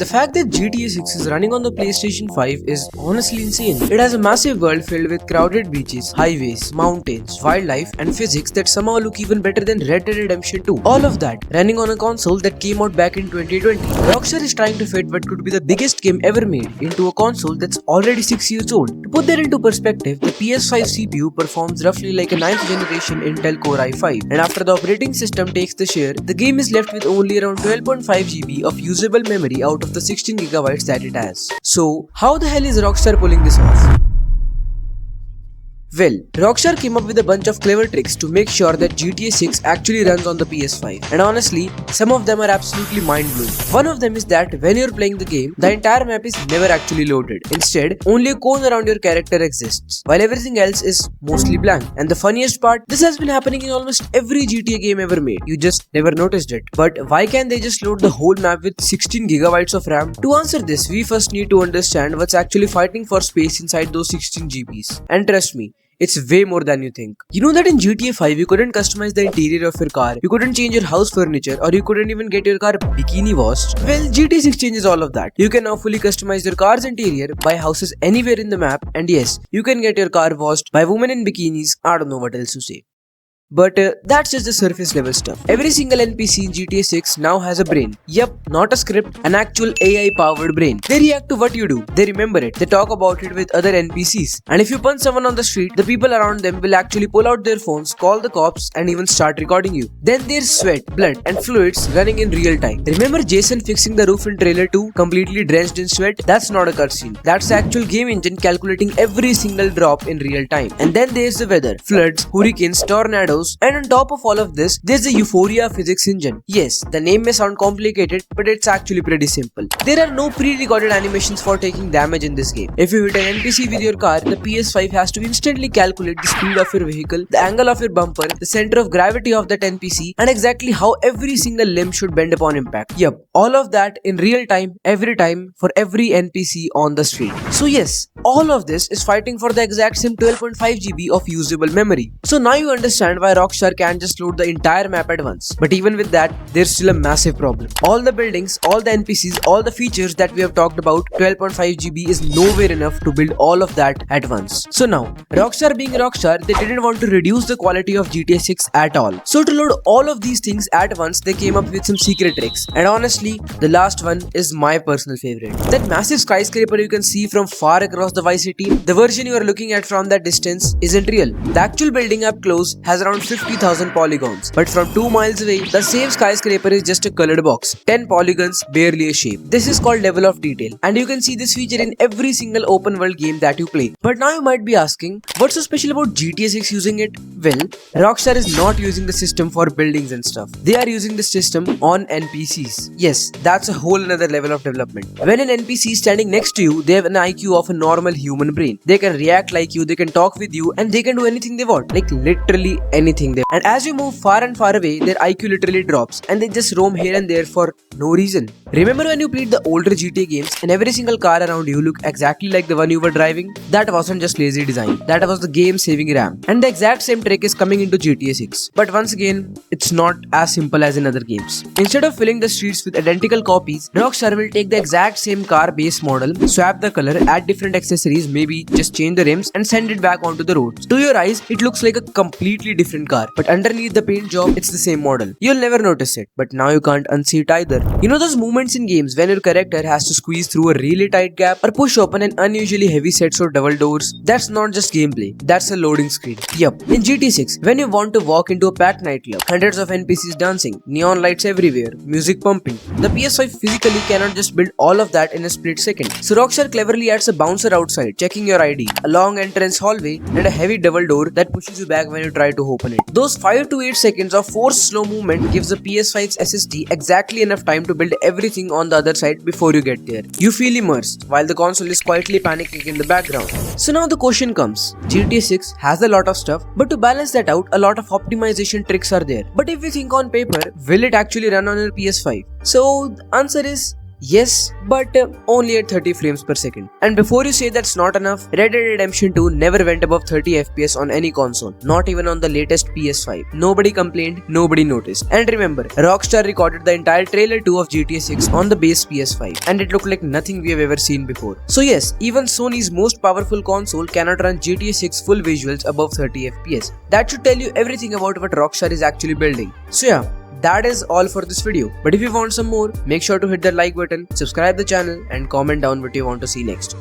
The fact that GTA 6 is running on the PlayStation 5 is honestly insane. It has a massive world filled with crowded beaches, highways, mountains, wildlife, and physics that somehow look even better than Red Dead Redemption 2. All of that running on a console that came out back in 2020. Rockstar is trying to fit what could be the biggest game ever made into a console that's already 6 years old. To put that into perspective, the PS5 CPU performs roughly like a 9th generation Intel Core i5, and after the operating system takes the share, the game is left with only around 12.5 GB of usable memory out of the 16 GB that it has. So, how the hell is Rockstar pulling this off? Well, Rockstar came up with a bunch of clever tricks to make sure that GTA 6 actually runs on the PS5, and honestly, some of them are absolutely mind-blowing. One of them is that when you're playing the game, the entire map is never actually loaded. Instead, only a cone around your character exists, while everything else is mostly blank. And the funniest part, this has been happening in almost every GTA game ever made. You just never noticed it. But why can't they just load the whole map with 16 GB of RAM? To answer this, we first need to understand what's actually fighting for space inside those 16 GBs. And trust me, it's way more than you think. You know that in GTA 5 you couldn't customize the interior of your car, you couldn't change your house furniture, or you couldn't even get your car bikini washed? Well, GTA 6 changes all of that. You can now fully customize your car's interior, buy houses anywhere in the map, and yes, you can get your car washed by women in bikinis. I don't know what else to say. But that's just the surface level stuff. Every single NPC in GTA 6 now has a brain. Yup, not a script, an actual AI powered brain. They react to what you do, they remember it, they talk about it with other NPCs. And if you punch someone on the street, the people around them will actually pull out their phones, call the cops, and even start recording you. Then there's sweat, blood, and fluids running in real time. Remember Jason fixing the roof in trailer 2, completely drenched in sweat? That's not a cutscene. That's the actual game engine calculating every single drop in real time. And then there's the weather, floods, hurricanes, tornadoes, and on top of all of this, there's the Euphoria physics engine. Yes, the name may sound complicated, but it's actually pretty simple. There are no pre-recorded animations for taking damage in this game. If you hit an NPC with your car, the PS5 has to instantly calculate the speed of your vehicle, the angle of your bumper, the center of gravity of that NPC, and exactly how every single limb should bend upon impact. Yup, all of that in real time, every time, for every NPC on the street. So yes, all of this is fighting for the exact same 12.5 GB of usable memory. So now you understand why Rockstar can't just load the entire map at once. But even with that, there's still a massive problem. All the buildings, all the NPCs, all the features that we have talked about, 12.5 GB is nowhere enough to build all of that at once. So now, Rockstar being Rockstar, they didn't want to reduce the quality of GTA 6 at all. So to load all of these things at once, they came up with some secret tricks. And honestly, the last one is my personal favorite. That massive skyscraper you can see from far across the Vice City, the version you are looking at from that distance isn't real. The actual building up close has around 50,000 polygons, but from 2 miles away, the same skyscraper is just a colored box. 10 polygons, barely a shape. This is called level of detail, and you can see this feature in every single open world game that you play. But now you might be asking, what's so special about GTA 6 using it? Well, Rockstar is not using the system for buildings and stuff. They are using the system on NPCs. Yes, that's a whole another level of development. When an NPC is standing next to you, they have an IQ of a normal human brain. They can react like you, they can talk with you, and they can do anything they want. Like literally anything they want. And as you move far and far away, their IQ literally drops and they just roam here and there for no reason. Remember when you played the older GTA games and every single car around you looked exactly like the one you were driving? That wasn't just lazy design. That was the game saving RAM. And the exact same trick is coming into GTA 6. But once again, it's not as simple as in other games. Instead of filling the streets with identical copies, Rockstar will take the exact same car base model, swap the color, add different accessories, maybe just change the rims and send it back onto the roads. To your eyes, it looks like a completely different car, but underneath the paint job, it's the same model. You'll never notice it, but now you can't unsee it either. You know those moments in games when your character has to squeeze through a really tight gap or push open an unusually heavy sets of double doors? That's not just gameplay, that's a loading screen. Yup, in GTA 6, when you want to walk into a packed nightclub, hundreds of NPCs dancing, neon lights everywhere, music pumping, the PS5 physically cannot just build all of that in a split second. So Rockstar cleverly adds a bouncer outside, checking your ID, a long entrance hallway, and a heavy double door that pushes you back when you try to open it. Those 5 to 8 seconds of forced slow movement gives the PS5's SSD exactly enough time to build everything on the other side before you get there. You feel immersed, while the console is quietly panicking in the background. So now the question comes, GTA 6 has a lot of stuff, but to balance that out, a lot of optimization tricks are there. But if we think on paper, will it actually run on your PS5? So the answer is Yes, but only at 30 frames per second. And before you say that's not enough, Red Dead Redemption 2 never went above 30 FPS on any console, not even on the latest PS5. Nobody complained, nobody noticed. And remember, Rockstar recorded the entire trailer 2 of GTA 6 on the base PS5, and it looked like nothing we have ever seen before. So yes, even Sony's most powerful console cannot run GTA 6 full visuals above 30 FPS. That should tell you everything about what Rockstar is actually building. So yeah, that is all for this video. But if you want some more, make sure to hit the like button, subscribe the channel and comment down what you want to see next.